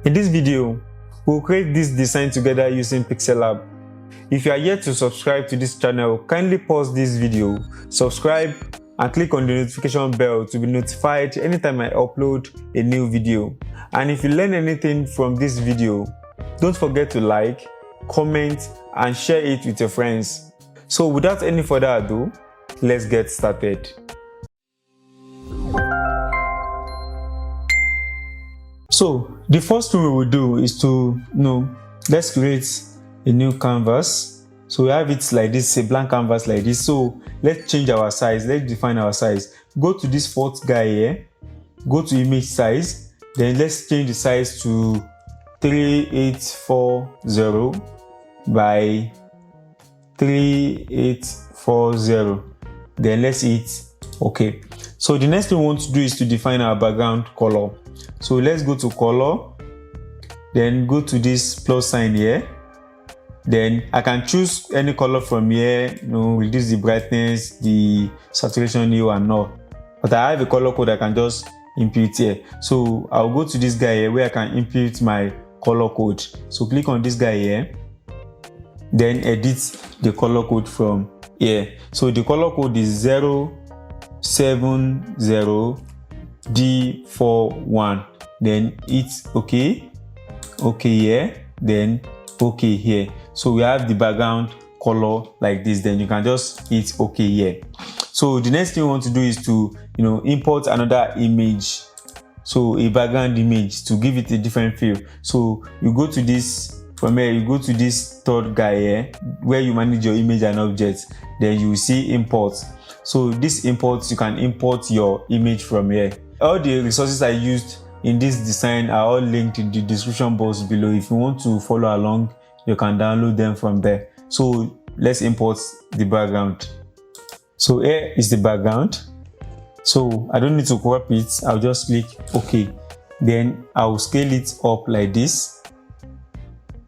In this video, we'll create this design together using Pixellab. If you are yet to subscribe to this channel, kindly pause this video, subscribe, and click on the notification bell to be notified anytime I upload a new video. And if you learn anything from this video, don't forget to like, comment, and share it with your friends. So without any further ado, let's get started. So the first thing we will do is to, let's create a new canvas. So we have it like this, a blank canvas like this. So let's change our size, let's define our size. Go to this fourth guy here, go to image size, then let's change the size to 3840 by 3840. Then let's hit OK. So the next thing we want to do is to define our background color. So let's go to color, then go to this plus sign here. Then I can choose any color from here, reduce the brightness, the saturation hue and all. But I have a color code I can just input here. So I'll go to this guy here where I can input my color code. So click on this guy here, then edit the color code from here. So the color code is 070D41. Then it's OK here, then OK here. So we have the background color like this. Then you can just hit OK here. So the next thing we want to do is to import another image, so a background image, to give it a different feel. So you go to this, from here you go to this third guy here where you manage your image and objects. Then you will see import. So this imports, you can import your image from here. All the resources I used in this design are all linked in the description box below. If you want to follow along, you can download them from there. So let's import the background. So here is the background. So I don't need to crop it, I'll just click OK. Then I'll scale it up like this.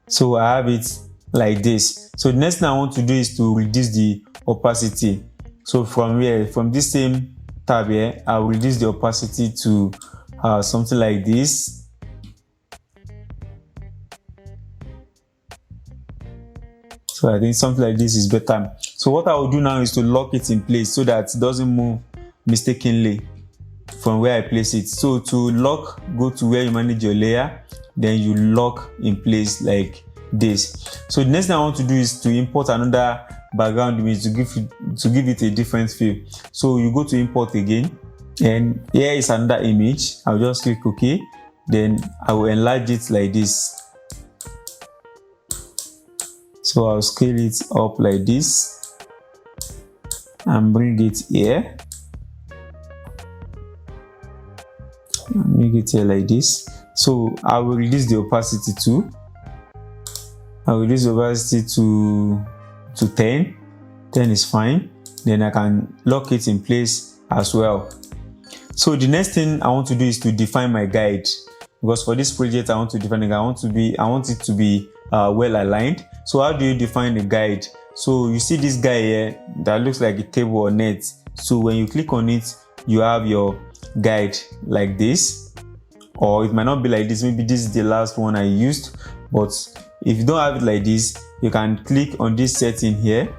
So I have it like this. So the next thing I want to do is to reduce the opacity. So from here, from this same tab here, I'll reduce the opacity to something like this. So I think something like this is better. So what I will do now is to lock it in place so that it doesn't move mistakenly from where I place it. So to lock, go to where you manage your layer, then you lock in place like this. So the next thing I want to do is to import another background image to give it a different feel. So you go to import again, and here is another image. I'll just click OK. Then I will enlarge it like this. So I'll scale it up like this and bring it here. Make it here like this. So I will reduce the opacity too. I will reduce the opacity to 10. 10 is fine. Then I can lock it in place as well. So the next thing I want to do is to define my guide, because for this project I want to define it. I want it to be well aligned. So how do you define the guide? So you see this guy here that looks like a table or net. So when you click on it, you have your guide like this, or it might not be like this. Maybe this is the last one I used, but if you don't have it like this, you can click on this setting here.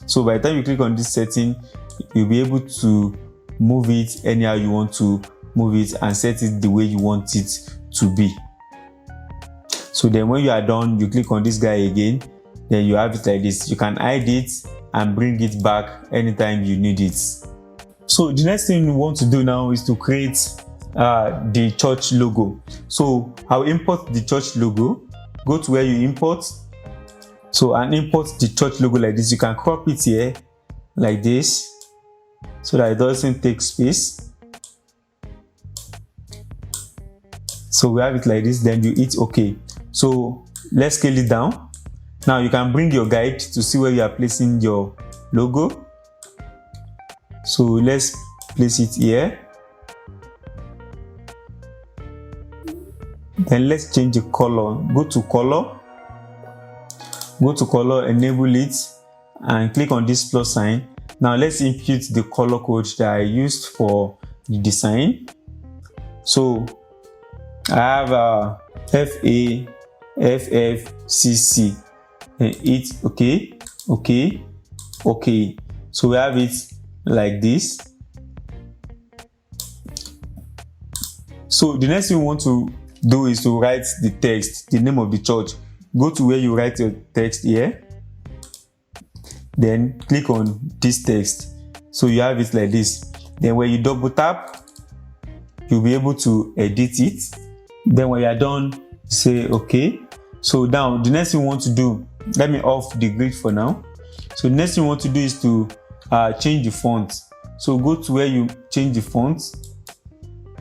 So by the time you click on this setting, you'll be able to move it anyhow you want to move it and set it the way you want it to be. So then when you are done, you click on this guy again, then you have it like this. You can hide it and bring it back anytime you need it. So the next thing we want to do now is to create the church logo. So I'll import the church logo. Go to where you import. So and import the church logo like this. You can crop it here like this so that it doesn't take space. So we have it like this. Then you hit OK. So let's scale it down. Now you can bring your guide to see where you are placing your logo. So let's place it here. Then let's change the color. Go to color, enable it, and click on this plus sign. Now let's input the color code that I used for the design. So I have FAFFCC, and hit okay. So we have it like this. So the next thing we want to do is to write the text, the name of the church. Go to where you write your text here, then click on this text. So you have it like this. Then when you double tap, you'll be able to edit it. Then when you are done, say okay. So now the next thing we want to do, let me off the grid for now. So the next thing we want to do is to change the font. So go to where you change the font,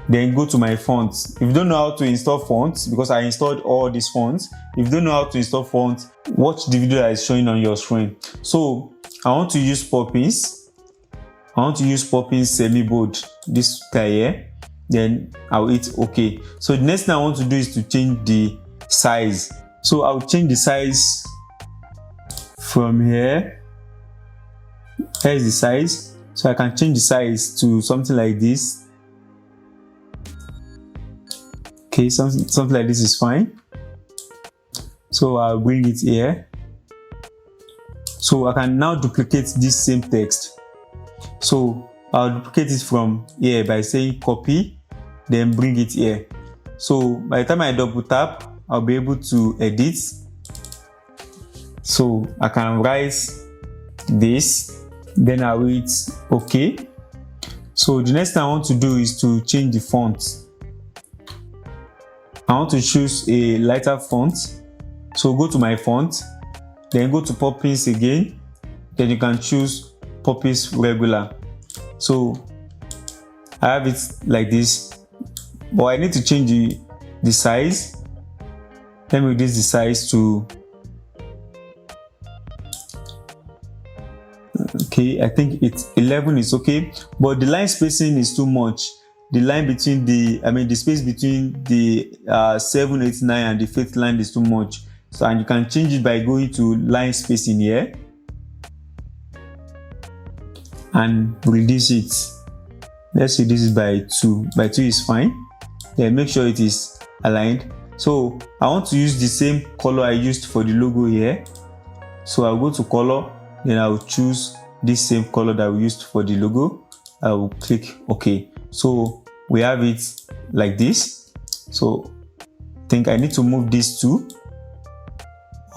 then go to my fonts. If you don't know how to install fonts, because I installed all these fonts, if you don't know how to install fonts, watch the video that is showing on your screen. So I want to use Poppins. I want to use Poppins semi-bold, this guy here. Then I'll hit OK. So the next thing I want to do is to change the size. So I'll change the size from here. Here is the size. So I can change the size to something like this. Okay, something like this is fine. So I'll bring it here. So I can now duplicate this same text. So I'll duplicate it from here by saying copy, then bring it here. So by the time I double tap, I'll be able to edit. So I can write this, then I'll hit OK. So the next thing I want to do is to change the font. I want to choose a lighter font. So go to my font, then go to Poppins again. Then you can choose Poppins regular. So I have it like this, but I need to change the size. Let me reduce the size to, okay, I think it's 11 is okay, but the line spacing is too much. The line between the space between the 7, 8, 9 and the 5th line is too much. So, and you can change it by going to line spacing here and reduce it. Let's reduce it by 2. By 2 is fine. Then make sure it is aligned. So I want to use the same color I used for the logo here. So I'll go to color, then I'll choose this same color that we used for the logo. I will click OK. So we have it like this. So I think I need to move these two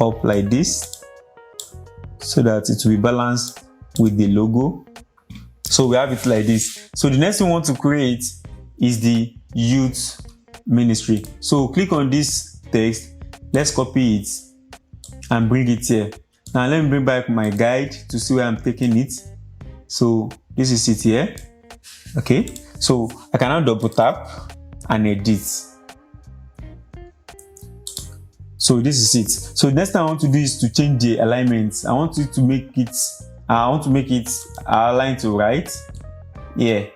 up like this so that it will be balanced with the logo. So we have it like this. So the next thing we want to create is the youth ministry. So click on this text, let's copy it and bring it here. Now let me bring back my guide to see where I'm taking it. So this is it here. Okay, so I can now double tap and edit. So this is it. So the next thing I want to do is to change the alignment. I want to make it align to right. Yeah.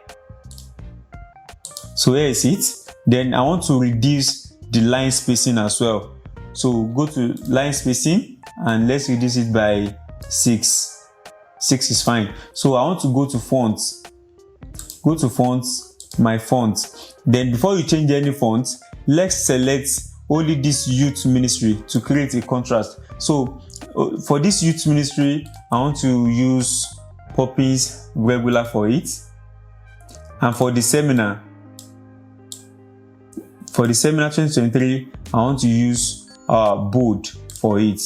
So here is it. Then I want to reduce the line spacing as well. So go to line spacing and let's reduce it by 6. 6 is fine. So I want to go to fonts. Go to fonts, my font. Then before you change any font, let's select only this youth ministry to create a contrast. So for this youth ministry, I want to use Poppins regular for it. And for the seminar 2023, I want to use bold for it.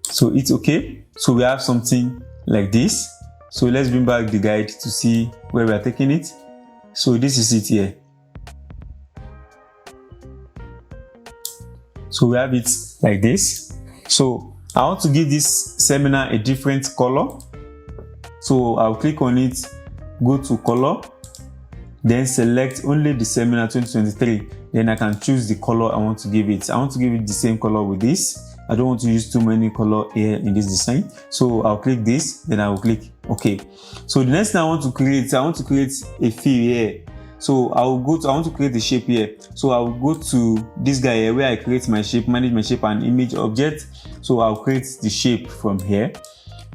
So it's okay. So we have something like this. So let's bring back the guide to see where we are taking it. So this is it here. So we have it like this. So I want to give this seminar a different color. So I'll click on it, go to color, then select only the seminar 2023. Then I can choose the color I want to give it. I want to give it the same color with this. I don't want to use too many color here in this design. So I'll click this, then I will click OK. So the next thing I want to create a fill here. So I want to create a shape here. So I will go to this guy here where I create my shape, manage my shape and image object. So I'll create the shape from here.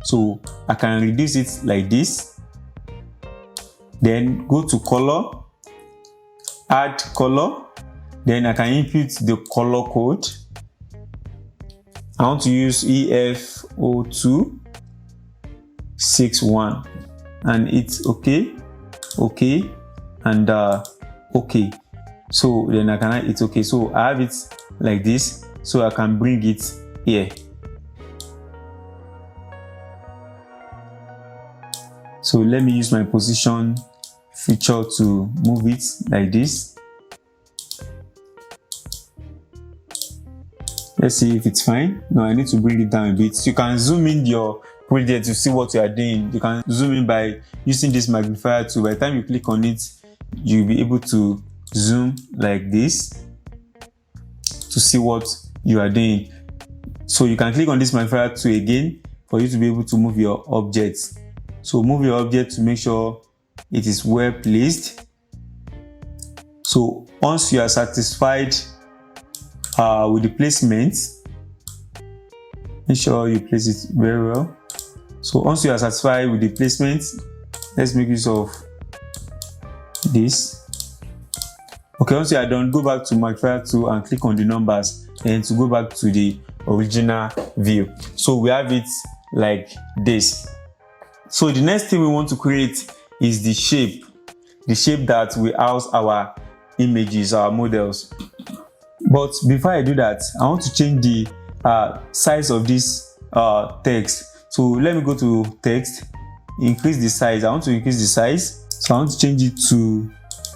So I can reduce it like this. Then go to color add color, then I can input the color code. I want to use EF0261 and it's okay, and okay. So then I can add it okay. So I have it like this, so I can bring it here. So let me use my position feature to move it like this. Let's see if it's fine. No, I need to bring it down a bit. So you can zoom in your project to see what you are doing. You can zoom in by using this magnifier tool. By the time you click on it, you'll be able to zoom like this to see what you are doing. So you can click on this magnifier tool again for you to be able to move your object. So move your object to make sure it is well placed. So once you are satisfied with the placement, make sure you place it very well. So once you are satisfied with the placement, let's make use of this. Okay, once you are done, go back to magnifier tool and click on the numbers and to go back to the original view. So we have it like this. So the next thing we want to create is the shape that will house our images, our models. But before I do that, I want to change the size of this text. So let me go to text, increase the size. I want to increase the size, so I want to change it to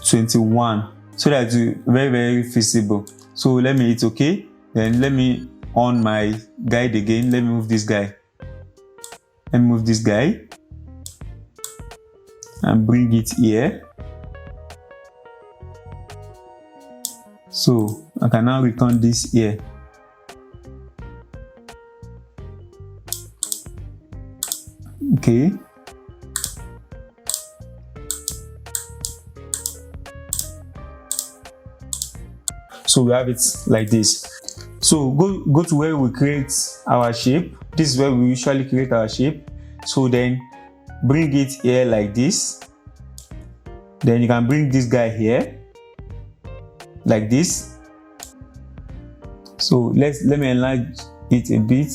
21 so that it's very, very visible. So let me hit OK. Then let me on my guide again. Let me move this guy. Let me move this guy and bring it here. So I can now return this here. Okay. So we have it like this. So go to where we create our shape. This is where we usually create our shape. So then bring it here like this. Then you can bring this guy here like this. So let me enlarge it a bit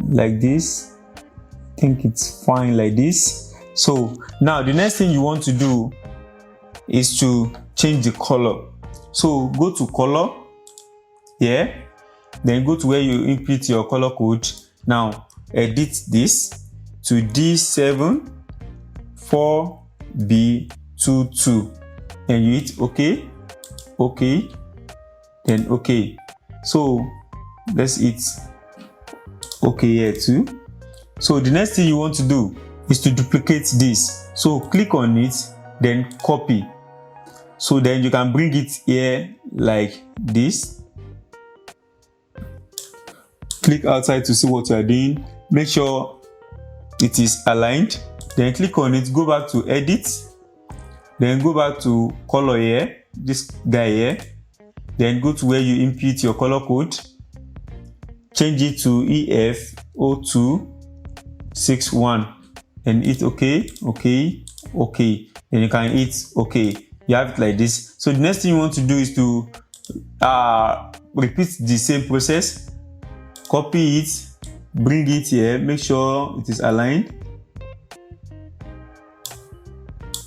like this. I think it's fine like this. So now the next thing you want to do is to change the color. So go to color here, then go to where you input your color code. Now edit this to D7 4B22 and you hit OK, OK, then OK. So let's hit OK here too. So the next thing you want to do is to duplicate this. So click on it, then copy. So then you can bring it here like this. Click outside to see what you are doing. Make sure it is aligned. Then click on it, go back to edit. Then go back to color here, this guy here. Then go to where you input your color code. Change it to EF0261 and hit OK, OK, OK. Then you can hit OK. You have it like this. So the next thing you want to do is to repeat the same process. Copy it, bring it here, make sure it is aligned.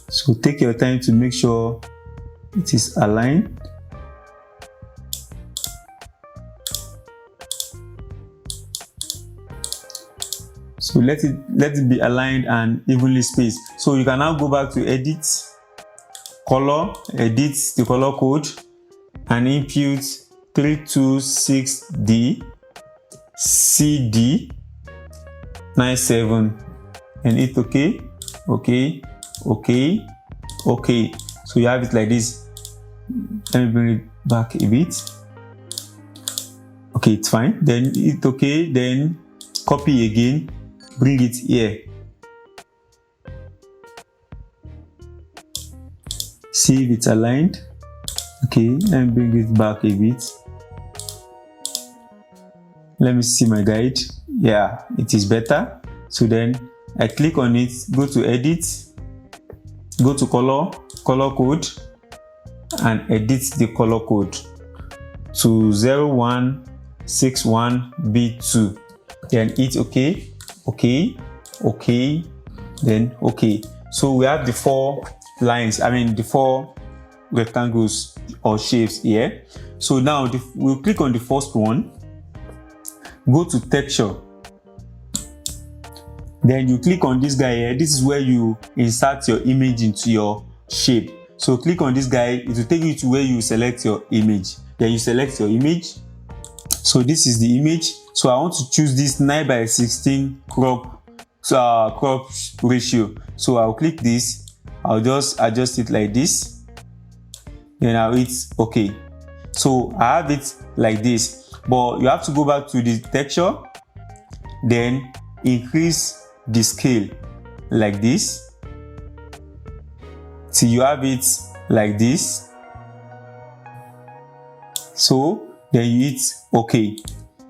So take your time to make sure it is aligned. So let it be aligned and evenly spaced. So you can now go back to edit, color, edit the color code and input 326D CD97 and hit OK, OK, OK, OK. So you have it like this. Let me bring it back a bit. Okay, it's fine. Then hit OK, then copy again, bring it here. See if it's aligned. Okay, let me bring it back a bit. Let me see my guide. Yeah, it is better. So then I click on it, go to edit, go to color code, and edit the color code to 0161B2. Then hit OK, OK, OK, then OK. So we have the 4 lines, the 4 rectangles or shapes here. So now we'll click on the first one, go to texture, then you click on this guy here. This is where you insert your image into your shape. So click on this guy, it will take you to where you select your image. Then you select your image. So this is the image. So I want to choose this 9:16 crop ratio. So I'll click this, I'll just adjust it like this, then I'll hit OK. So I have it like this, but you have to go back to the texture, then increase the scale like this till you have it like this. So then you hit OK.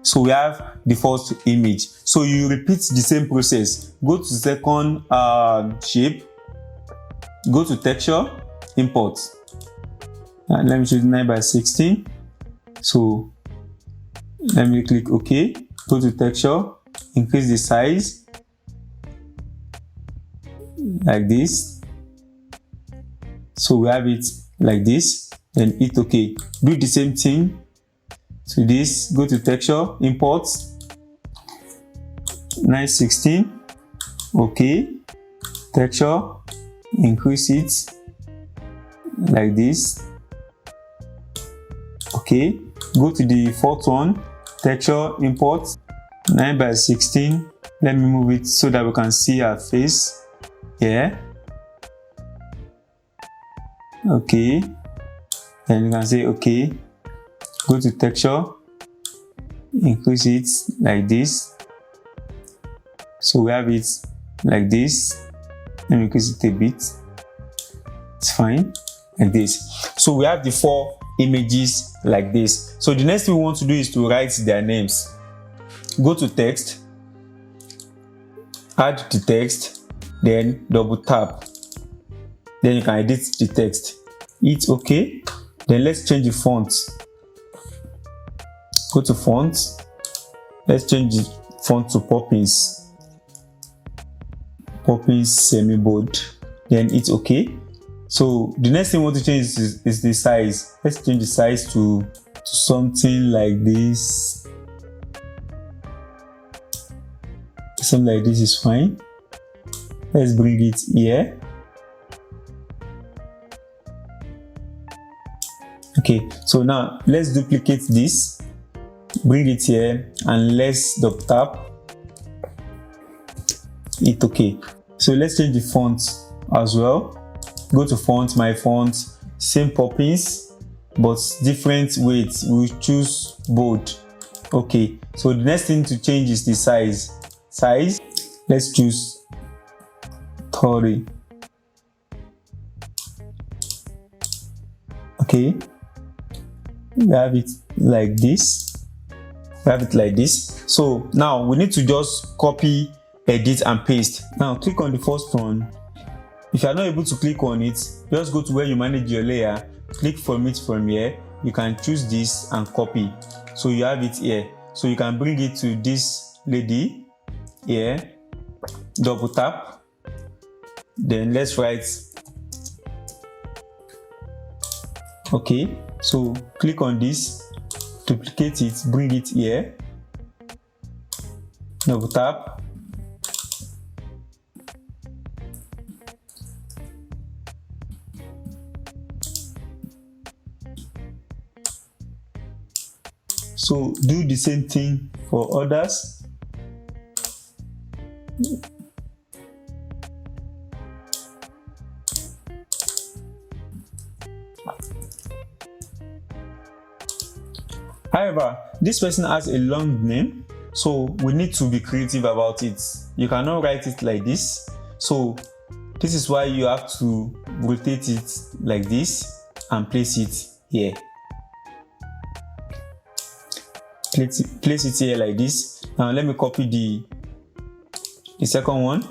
So we have the first image. So you repeat the same process. Go to second shape, go to texture, import, and let me choose 9:16. So let me click OK, go to texture, increase the size like this. So we have it like this, then hit OK. Do the same thing to this, go to texture, import, 9:16, OK, texture, increase it like this, OK. Go to the fourth one, texture, import, 9:16. Let me move it so that we can see our face here. OK, then you can say OK. Go to texture, increase it like this. So we have it like this. Let me increase it a bit. It's fine, like this. So we have the 4 images like this. So the next thing we want to do is to write their names. Go to text, add the text, then double tap. Then you can edit the text. Hit OK. Then let's change the font. Go to font. Let's change the font to Poppins. Poppins semi-bold. Then hit OK. So the next thing we want to change is the size. Let's change the size to something like this. Something like this is fine. Let's bring it here. Okay, so now let's duplicate this, bring it here, and let's double tap, hit OK. So let's change the font as well. Go to font, my font, same Poppins, but different weights. We'll choose bold. Okay, so the next thing to change is the size. Let's choose 30. Okay, we have it like this. So now we need to just copy, edit, and paste. Now click on the first one. If you are not able to click on it, just go to where you manage your layer, click from it from here. You can choose this and copy. So you have it here. So you can bring it to this lady here, double tap, then let's write OK. So click on this, duplicate it, bring it here, double tap, so do the same thing for others. However, this person has a long name, so we need to be creative about it. You cannot write it like this. So this is why you have to rotate it like this and place it here. Place it here like this. Now let me copy the second one.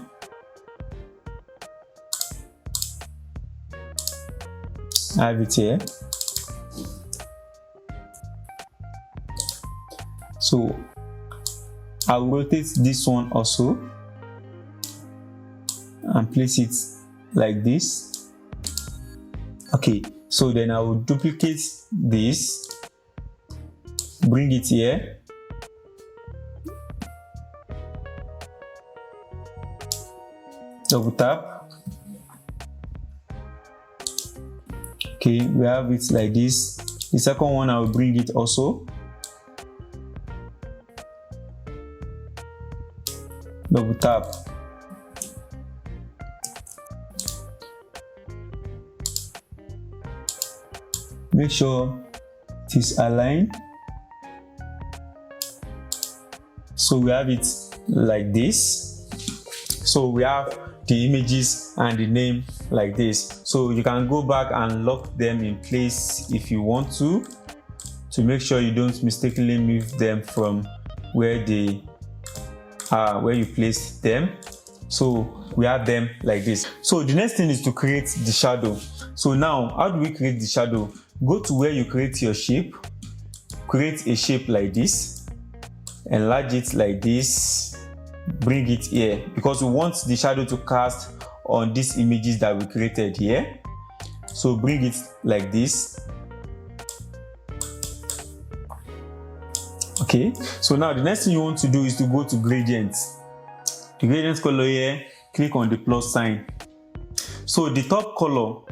I have it here. So I'll rotate this one also and place it like this. Okay, so then I will duplicate this, bring it here, double tap. Okay, we have it like this. The second one I will bring it also, double tap. Make sure it is aligned. So we have it like this. So we have the images and the name like this. So you can go back and lock them in place if you want to make sure you don't mistakenly move them from where they are, where you placed them. So we have them like this. So the next thing is to create the shadow. So now, how do we create the shadow? Go to where you create your shape, create a shape like this, enlarge it like this, bring it here, because we want the shadow to cast on these images that we created here. So bring it like this. Okay, so now the next thing you want to do is to go to gradients. The gradient color here, click on the plus sign. So the top color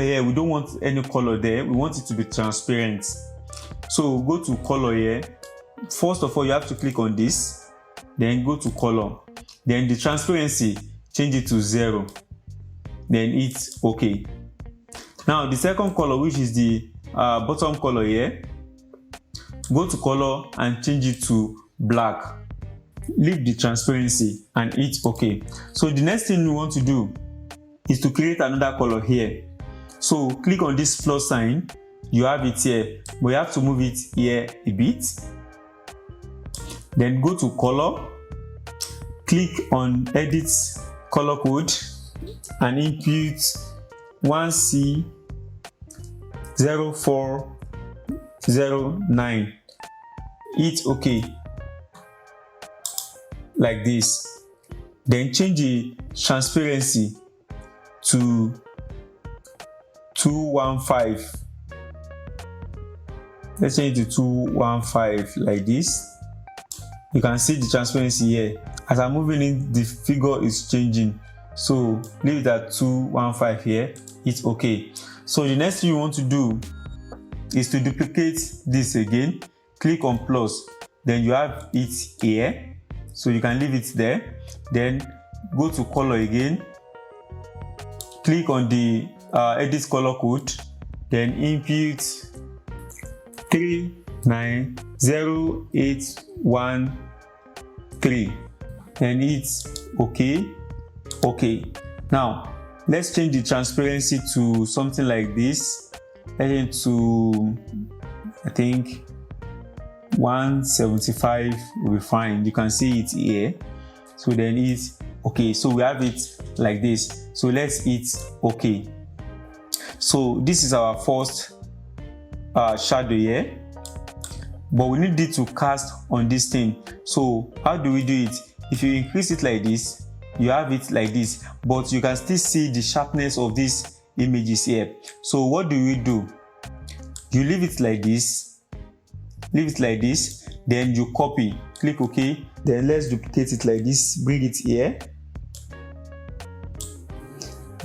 here, we don't want any color there, we want it to be transparent. So go to color here. First of all, you have to click on this, then go to color, then the transparency, change it to 0, then it's okay. Now the second color, which is the bottom color here, go to color and change it to black, leave the transparency and it's okay. So the next thing we want to do is to create another color here. So click on this plus sign, you have it here, but you have to move it here a bit. Then go to color, click on edit color code and input 1C0409. Hit OK like this. Then change the transparency to 215. Let's change it to 215 like this. You can see the transparency here. As I'm moving in, the figure is changing. So leave it at 215 here. It's okay. So the next thing you want to do is to duplicate this again. Click on plus, then you have it here. So you can leave it there. Then go to color again. Click on the edit color code. Then input 390813. Then it's okay. Okay. Now let's change the transparency to something like this. Let's to, I think 175 will be fine. You can see it here. So then it's okay. So we have it like this. So let's hit okay. So this is our first shadow here, but we need it to cast on this thing. So how do we do it? If you increase it like this, you have it like this, but you can still see the sharpness of these images here. So what do we do? You leave it like this, then you copy, click OK, then let's duplicate it like this, bring it here,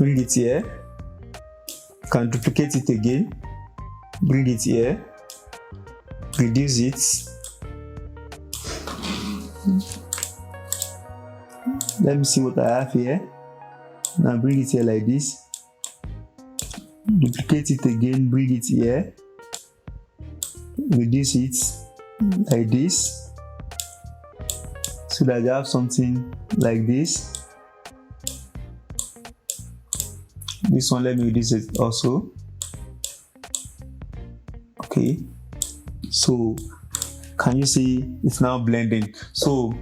you can duplicate it again, bring it here, reduce it, let me see what I have here. Now bring it here like this, duplicate it again, bring it here, reduce it like this, so that you have something like this. This one, let me reduce it also. Okay, so can you see it's now blending? So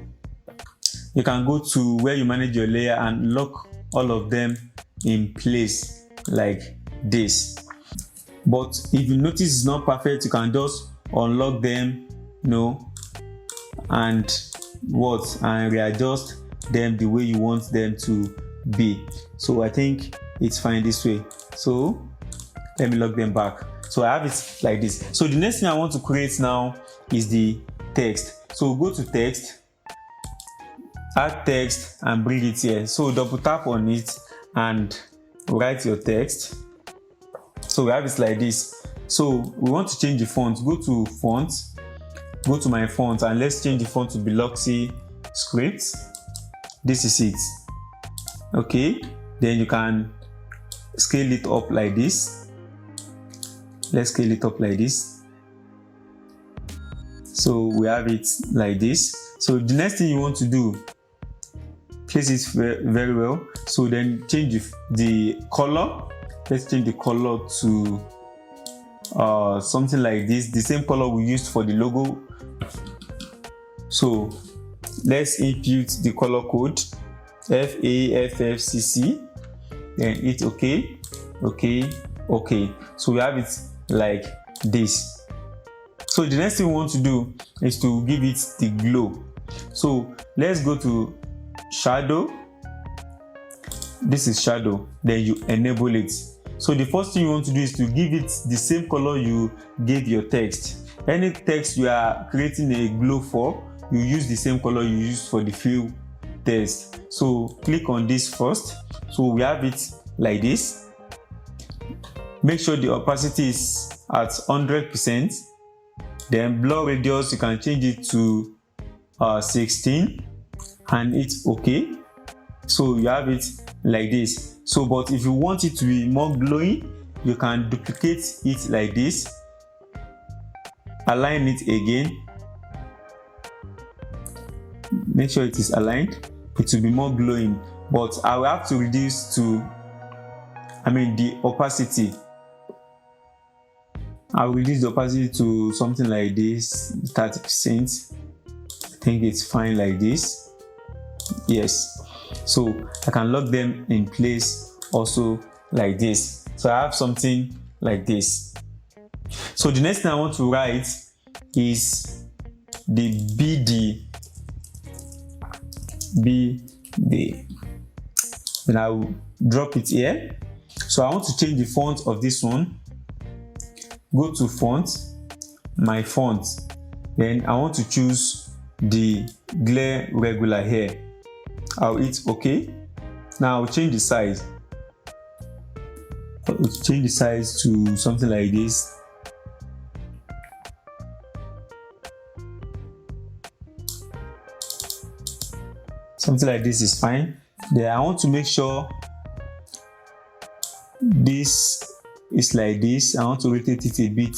you can go to where you manage your layer and lock all of them in place like this. But if you notice it's not perfect, you can just unlock them, and readjust them the way you want them to be. So I think it's fine this way. So let me lock them back. So I have it like this. So the next thing I want to create now is the text. So go to text, add text, and bring it here. So double tap on it and write your text. So we have it like this. So we want to change the font. Go to font, go to my font, and let's change the font to Biloxi Script. This is it. Okay, then you can scale it up like this. Let's scale it up like this. So we have it like this. So the next thing you want to do, place it very well. So then change the color. Let's change the color to something like this, the same color we used for the logo. So let's input the color code FAFFCC, then hit OK. So we have it like this. So the next thing we want to do is to give it the glow. So let's go to shadow. This is shadow, then you enable it. So the first thing you want to do is to give it the same color you gave your text. Any text you are creating a glow for, you use the same color you used for the fill text. So click on this first. So we have it like this. Make sure the opacity is at 100%. Then blur radius, you can change it to 16 and it's OK. So you have it like this. So but if you want it to be more glowing, you can duplicate it like this, align it again, make sure it is aligned. It will be more glowing, but I will have to reduce the opacity. I will reduce the opacity to something like this, 30%. I think it's fine like this. Yes. So I can lock them in place also like this. So I have something like this. So the next thing I want to write is the BD. Then I will drop it here. So I want to change the font of this one. Go to font, my font. Then I want to choose the glare regular here. I'll hit OK. Now I'll change the size. I'll change the size to something like this. Something like this is fine. Then I want to make sure this is like this. I want to rotate it a bit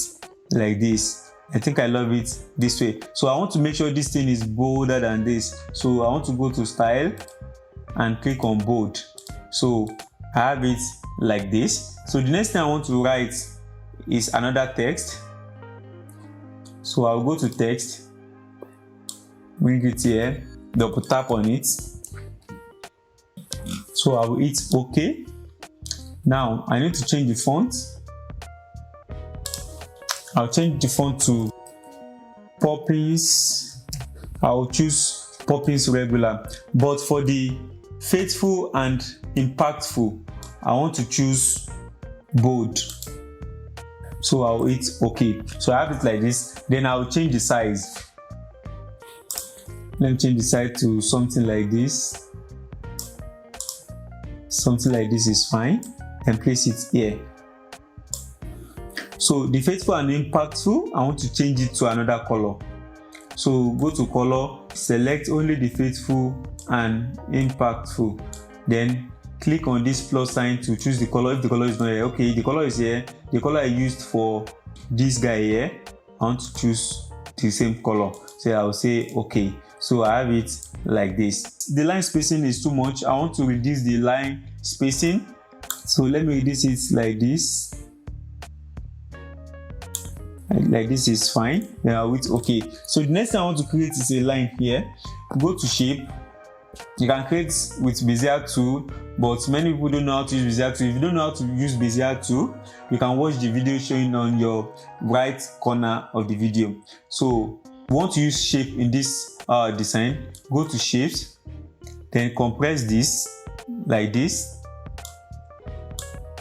like this. I think I love it this way. So I want to make sure this thing is bolder than this. So I want to go to style and click on bold. So I have it like this. So the next thing I want to write is another text. So I'll go to text, bring it here, double tap on it. So I will hit OK. Now I need to change the font. I'll change the font to Poppins. I'll choose Poppins regular. But for the faithful and impactful, I want to choose bold. So I'll hit OK. So I have it like this. Then I'll change the size. Let me change the size to something like this. Something like this is fine. And place it here. So the faithful and impactful, I want to change it to another color. So go to color, select only the faithful and impactful. Then click on this plus sign to choose the color. If the color is not here, okay, the color is here. The color I used for this guy here, I want to choose the same color. So I'll say okay. So I have it like this. The line spacing is too much. I want to reduce the line spacing. So let me reduce it like this. Like this is fine. Then I'll hit okay. So the next thing I want to create is a line here. Go to shape. You can create with Bezier tool, but many people don't know how to use Bezier tool. If you don't know how to use Bezier tool, you can watch the video showing on your right corner of the video. So you want to use shape in this design, go to shapes, then compress this like this,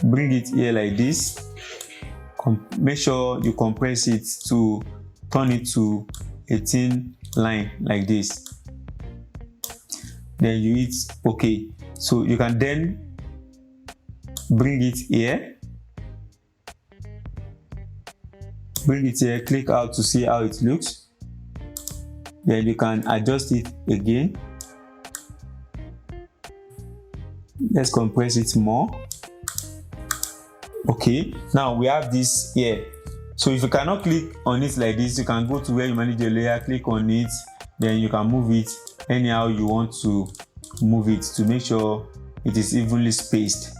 bring it here like this, make sure you compress it to turn it to a thin line like this, then you hit OK. So you can then bring it here, click out to see how it looks, then you can adjust it again. Let's compress it more. Okay, now we have this here. So if you cannot click on it like this, you can go to where you manage your layer, click on it, then you can move it anyhow you want to move it to make sure it is evenly spaced.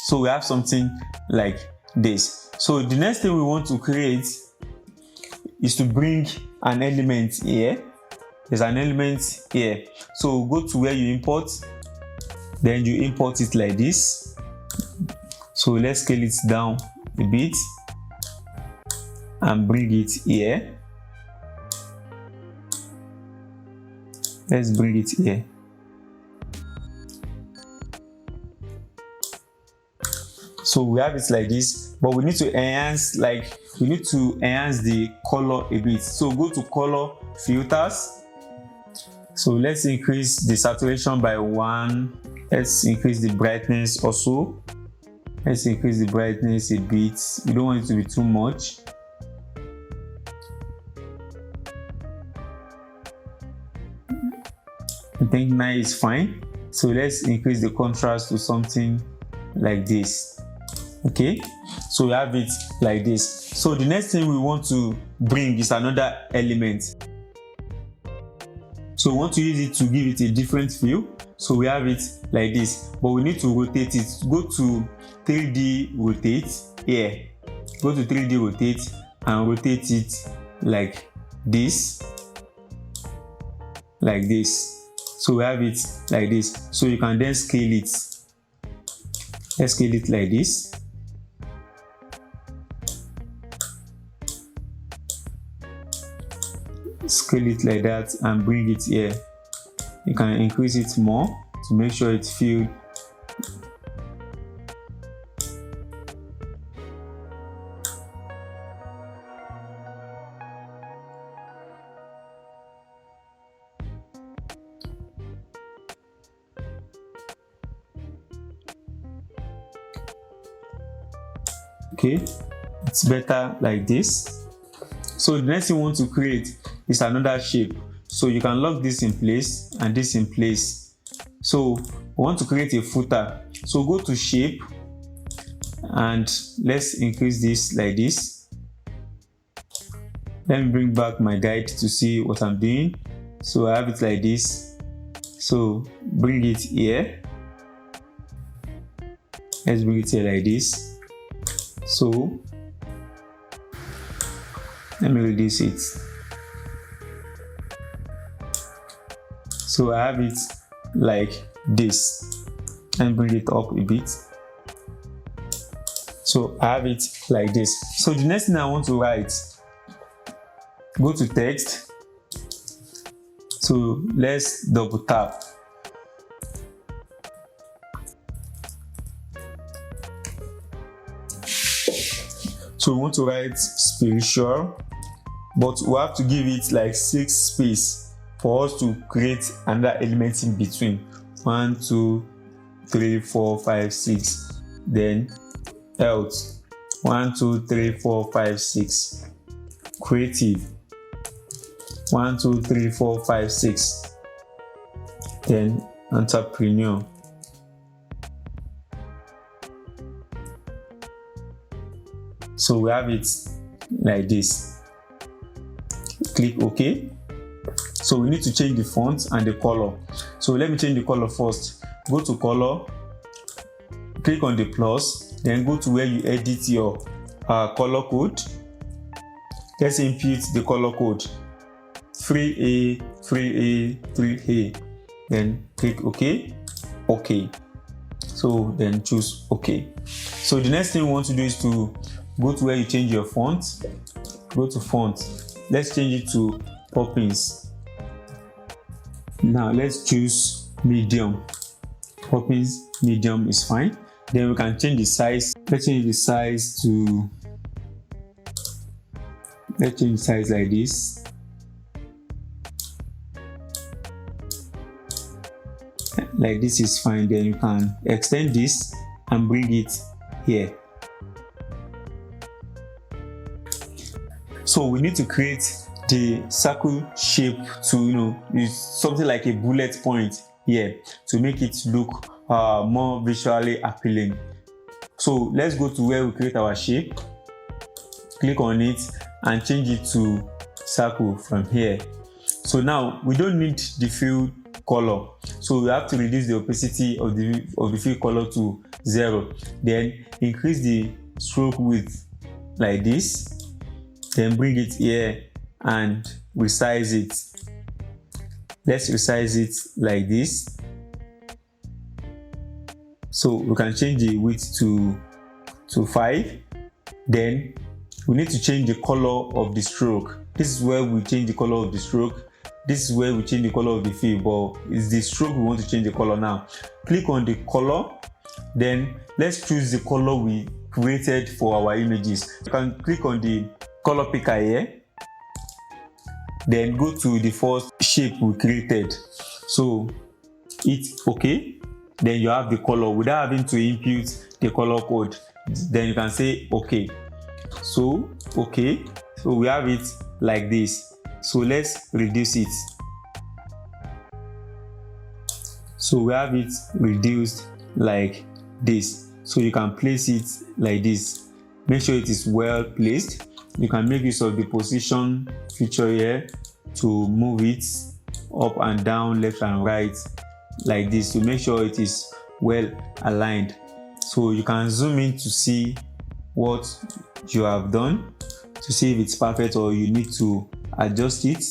So we have something like this. So the next thing we want to create is to bring an element here. There's an element here. So go to where you import, then you import it like this. So let's scale it down a bit and bring it here. Let's bring it here. So we have it like this, but we need to enhance, the color a bit. So go to color filters. So let's increase the saturation by 1. Let's increase the brightness also. Let's increase the brightness a bit. We don't want it to be too much. I think 9 is fine. So let's increase the contrast to something like this. Okay, so we have it like this. So the next thing we want to bring is another element. So we want to use it to give it a different feel. So we have it like this, but we need to rotate it. Go to 3D rotate here. Go to 3D rotate and rotate it like this. Like this. So we have it like this. So you can then scale it. Let's scale it like this. Scale it like that and bring it here. You can increase it more to make sure it's filled. Okay, it's better like this. So the next thing we want to create is another shape. So you can lock this in place and this in place. So we want to create a footer. So go to shape and let's increase this like this. Let me bring back my guide to see what I'm doing. So I have it like this. So bring it here. Let's bring it here like this. So let me reduce it. So I have it like this and bring it up a bit. So I have it like this. So the next thing I want to write, go to text. So let's double tap. So we want to write spiritual, but we have to give it like 6 space for us to create another element in between. 1, 2, 3, 4, 5, 6. Then health. 1, 2, 3, 4, 5, 6. Creative. 1, 2, 3, 4, 5, 6. Then entrepreneur. So we have it like this. Click OK. So we need to change the font and the color. So let me change the color first. Go to color, click on the plus, then go to where you edit your color code. Let's input the color code 3A, 3A, 3A. Then click OK. OK. So then choose OK. So the next thing we want to do is to go to where you change your font. Go to font. Let's change it to Poppins. Now let's choose medium. Poppins medium is fine. Then we can change the size. Let's change the size to, let's change the size like this. Like this is fine. Then you can extend this and bring it here. So we need to create the circle shape to, use something like a bullet point here to make it look more visually appealing. So let's go to where we create our shape, click on it and change it to circle from here. So now we don't need the fill color, so we have to reduce the opacity of the fill color to 0. Then increase the stroke width like this, then bring it here and resize it. Let's resize it like this. So we can change the width to 5. Then we need to change the color of the stroke. This is where we change the color of the stroke. This is where we change the color of the fill, but it's the stroke we want to change the color now. Click on the color, then let's choose the color we created for our images. You can click on the color picker here, then go to the first shape we created. So hit OK. Then you have the color without having to input the color code. Then you can say OK. So OK. So we have it like this. So let's reduce it. So we have it reduced like this. So you can place it like this. Make sure it is well placed. You can make use of the position feature here to move it up and down, left and right like this to make sure it is well aligned. So you can zoom in to see what you have done, to see if it's perfect or you need to adjust it.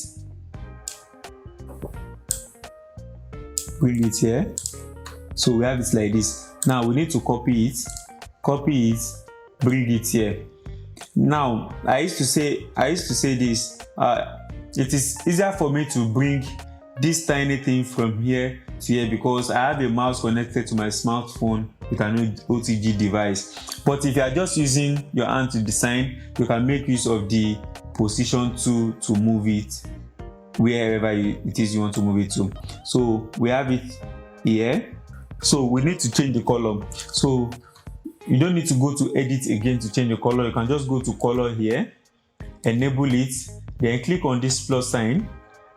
Bring it here. So we have it like this. Now we need to copy it, bring it here. Now I used to say this, it is easier for me to bring this tiny thing from here to here because I have a mouse connected to my smartphone with an OTG device. But if you are just using your hand to design, you can make use of the position tool to move it wherever it is you want to move it to. So we have it here. So we need to change the color. So you don't need to go to edit again to change the color. You can just go to color here, enable it, then click on this plus sign,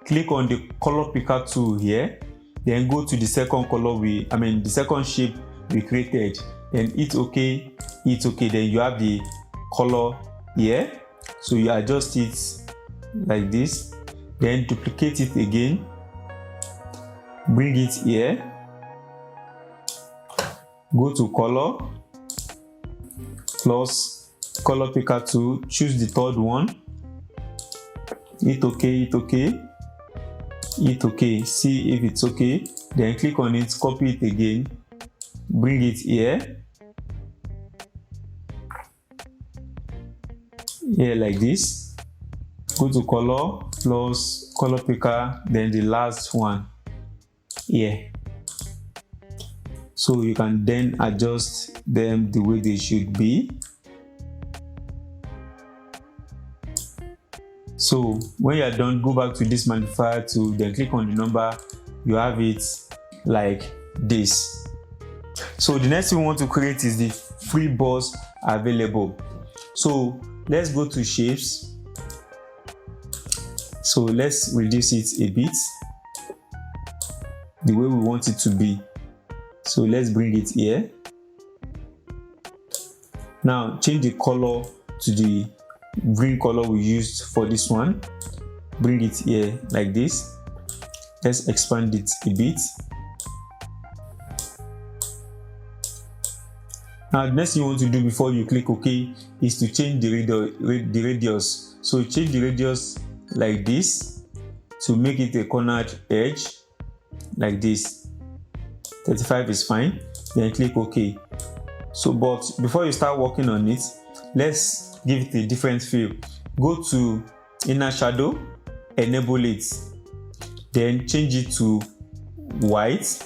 click on the color picker tool here, then go to the second color the second shape we created, then hit OK, then you have the color here. So you adjust it like this, then duplicate it again, bring it here, go to color plus color picker tool, choose the third one, hit OK, see if it's okay, then click on it, copy it again, bring it here like this, go to color plus color picker, then the last one here. So you can then adjust them the way they should be. So when you are done, go back to this magnifier tool, then click on the number. You have it like this. So the next thing we want to create is the free boss available. So let's go to shapes. So let's reduce it a bit the way we want it to be. So let's bring it here. Now change the color to the green color we used for this one. Bring it here like this. Let's expand it a bit. Now the next thing you want to do before you click OK is to change the radius. So change the radius like this to make it a cornered edge like this. 35 is fine, then click OK. So but before you start working on it, let's give it a different feel. Go to inner shadow, enable it, then change it to white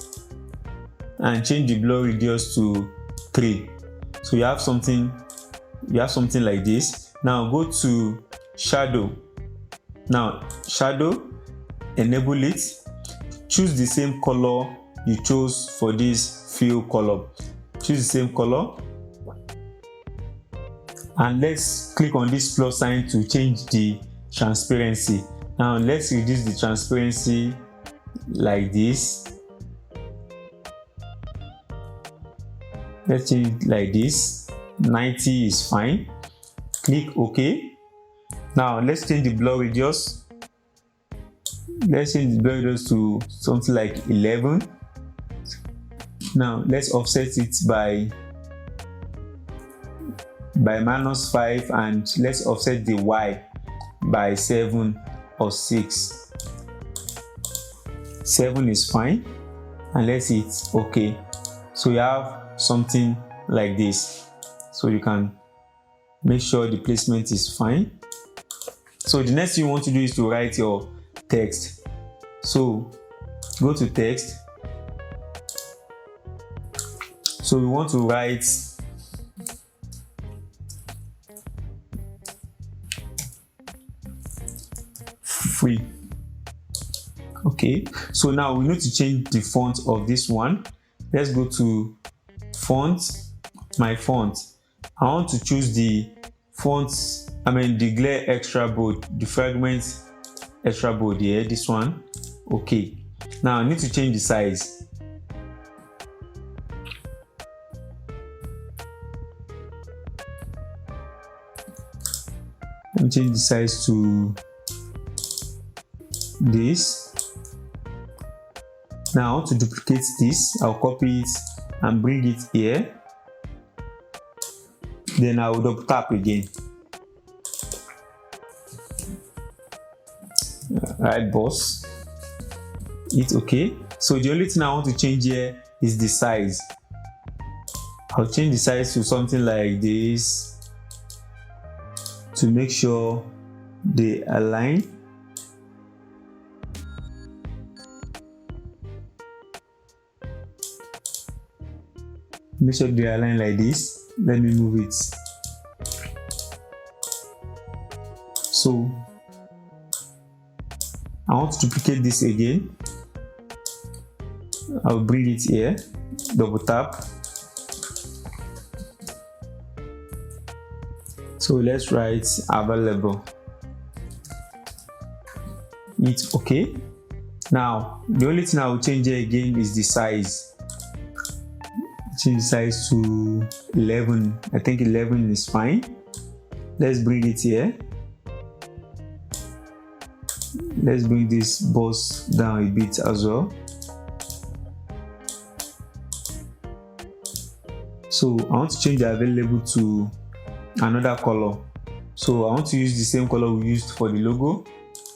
and change the blur radius to 3. So you have something like this. Now go to shadow. Now shadow, enable it, choose the same color you chose for this fill color. Choose the same color and let's click on this plus sign to change the transparency. Now let's reduce the transparency like this. Let's change it like this. 90 is fine. Click OK. Now let's change the blur radius. Let's change the blur radius to something like 11. Now let's offset it by -5 and let's offset the Y by 7 or 6. 7 is fine and let's hit OK. So you have something like this. So you can make sure the placement is fine. So the next thing you want to do is to write your text. So go to text. So we want to write free. Okay, so now we need to change the font of this one. Let's go to font, my font. I want to choose the the glare extra bold, the fragment extra bold here, this one. Okay, now I need to change the size. Let me change the size to this. Now I want to duplicate this. I'll copy it and bring it here. Then I will double tap again. Right, boss. It's okay. So the only thing I want to change here is the size. I'll change the size to something like this to make sure they align. Make sure they align like this. Let me move it. So I want to duplicate this again. I'll bring it here, double tap. So let's write available. It's okay. Now the only thing I will change here again is the size. Change the size to 11. I think 11 is fine. Let's bring it here. Let's bring this boss down a bit as well. So I want to change the available to another color. So I want to use the same color we used for the logo.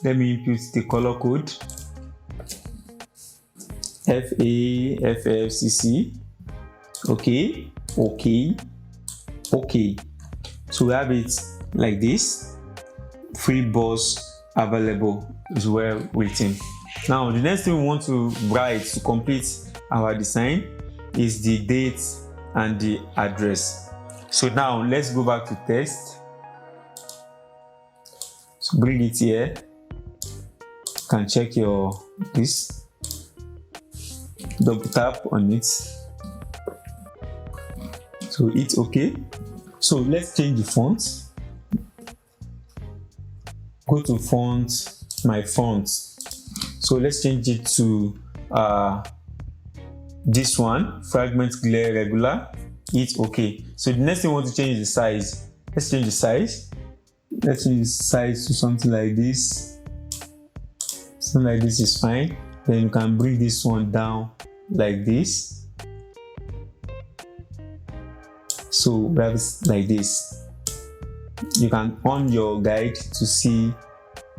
Let me input the color code FAFFCC. Okay, okay. So we have it like this. Free boss available is well written. Now the next thing we want to write to complete our design is the date and the address. So now let's go back to text. So bring it here. You can check this. Double tap on it. So it's okay. So let's change the font. Go to font, my font. So let's change it to this one, fragment glare regular. It's okay. So the next thing we want to change is the size. Let's change the size. Let's change the size to something like this. Something like this is fine. Then you can bring this one down like this. So we have it like this. You can on your guide to see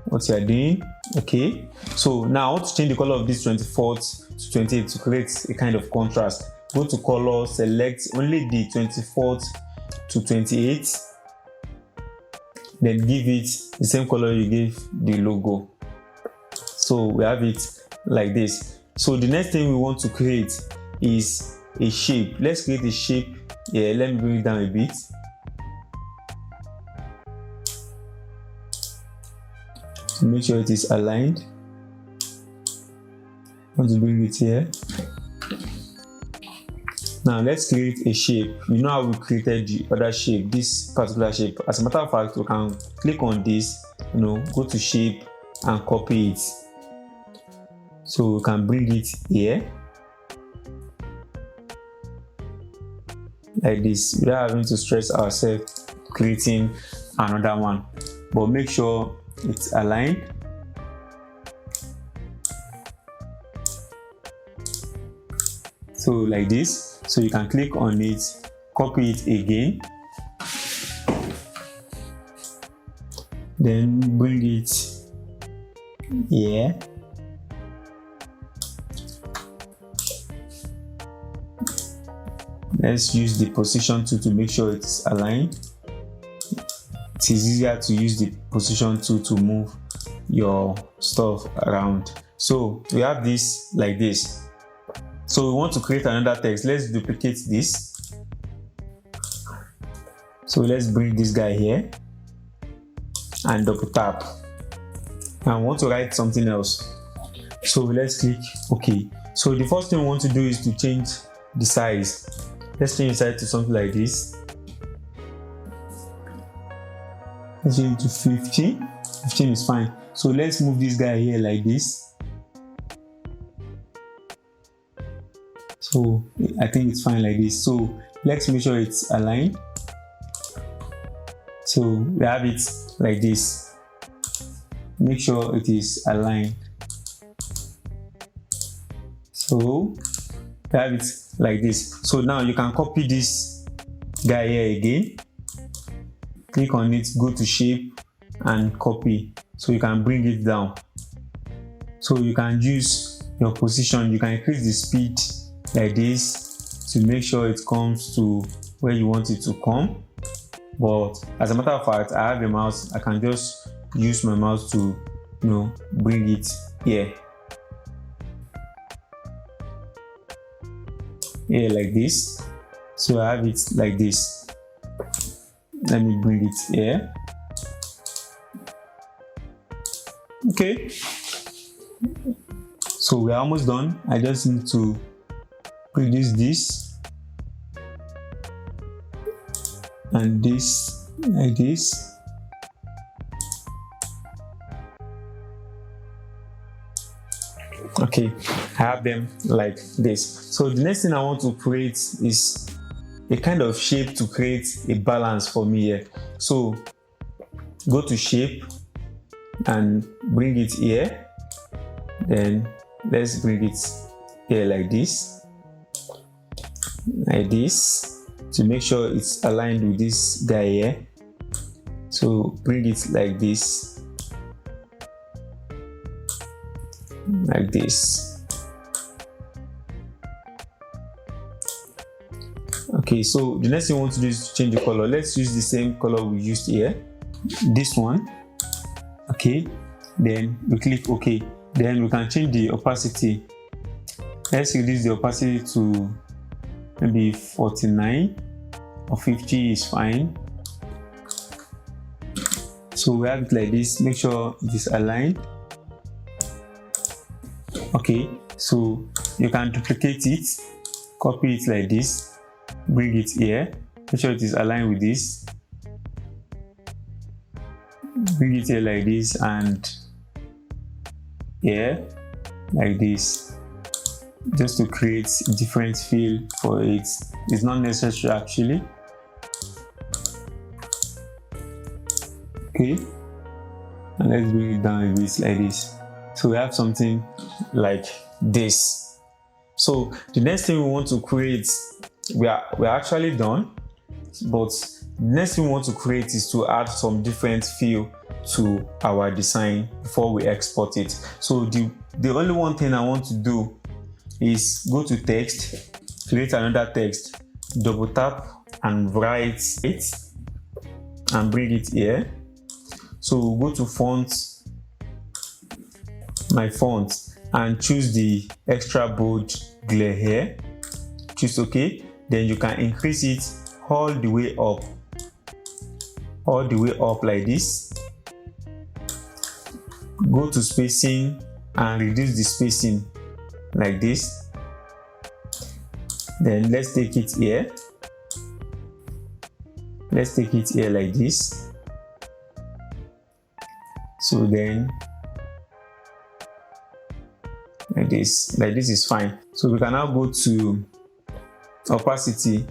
what you are doing. Okay, so now I want to change the color of this 24th to 28 to create a kind of contrast. Go to color, select only the 24th to 28, then give it the same color you gave the logo. So we have it like this. So the next thing we want to create is a shape. Let's create a shape. Yeah, let me bring it down a bit. To make sure it is aligned. I want to bring it here. Now let's create a shape. You know how we created the other shape, this particular shape. As a matter of fact, we can click on this, go to shape and copy it. So we can bring it here like this without having to stress ourselves creating another one, but make sure it's aligned. So like this. So you can click on it, copy it again, then bring it here. Let's use the position tool to make sure it's aligned. It is easier to use the position tool to move your stuff around. So we have this like this. So we want to create another text. Let's duplicate this. So let's bring this guy here and double tap. And I want to write something else. So let's click OK. So the first thing we want to do is to change the size. Let's change the size to something like this. Let's change it to 15. 15 is fine. So let's move this guy here like this. So I think it's fine like this. So let's make sure it's aligned. So we have it like this. Make sure it is aligned. So we have it like this. So now you can copy this guy here again. Click on it, go to shape and copy. So you can bring it down. So you can use your position. You can increase the speed like this to make sure it comes to where you want it to come. But as a matter of fact, I have a mouse. I can just use my mouse to bring it here like this. So I have it like this. Let me bring it here. Okay, so we're almost done. I just need to reduce this and this like this. Okay, I have them like this. So the next thing I want to create is a kind of shape to create a balance for me here. So go to shape and bring it here. Then let's bring it here like this to make sure it's aligned with this guy here. So bring it like this, like this. Okay, so the next thing we want to do is to change the color. Let's use the same color we used here, this one. Okay, then we click OK. Then we can change the opacity. Let's reduce the opacity to maybe 49 or 50 is fine. So we have it like this. Make sure it is aligned. Okay, so you can duplicate it, copy it like this, bring it here, make sure it is aligned with this, bring it here like this, and here like this, just to create a different feel for it. It's not necessary actually. Okay, and let's bring it down a bit like this. So we have something like this. So the next thing we want to create, we are actually done, but The next thing we want to create is to add some different feel to our design before we export it. So the only one thing I want to do is go to text, create another text, double tap and write it and bring it here. So we'll go to font, my font, and choose the extra bold glare here. Choose OK. Then you can increase it all the way up like this. Go to spacing and reduce the spacing like this. Then let's take it here. Let's take it here like this. So then like this is fine. So we can now go to opacity,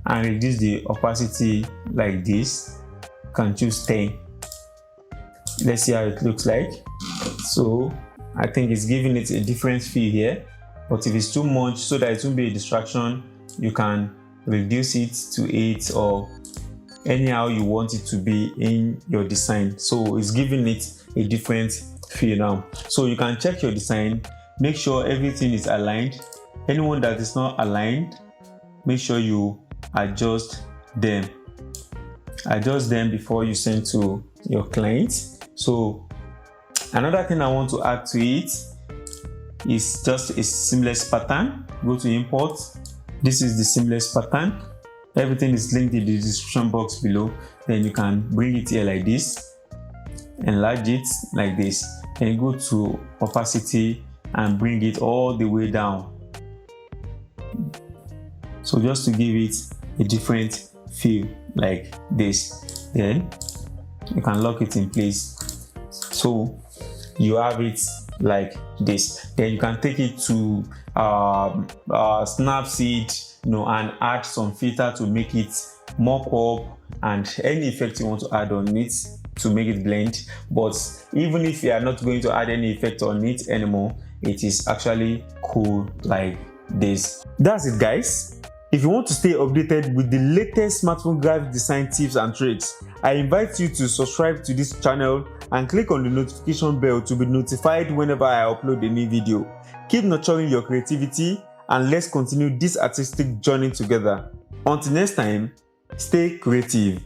and reduce the opacity like this. You can choose 10. Let's see how it looks like. So I think it's giving it a different feel here, but if it's too much so that it won't be a distraction, you can reduce it to 8 or anyhow you want it to be in your design. So it's giving it a different feel now. So you can check your design, make sure everything is aligned. Anyone that is not aligned, make sure you adjust them before you send to your clients. So another thing I want to add to it is just a seamless pattern. Go to import. This is the seamless pattern. Everything is linked in the description box below. Then you can bring it here like this, enlarge it like this, and go to opacity and bring it all the way down. So just to give it a different feel like this. Then you can lock it in place. So you have it like this. Then you can take it to Snapseed, and add some filter to make it more pop and any effect you want to add on it to make it blend. But even if you are not going to add any effect on it anymore, it is actually cool like this. That's it, guys. If you want to stay updated with the latest smartphone graphic design tips and tricks, I invite you to subscribe to this channel and click on the notification bell to be notified whenever I upload a new video. Keep nurturing your creativity and let's continue this artistic journey together. Until next time, stay creative.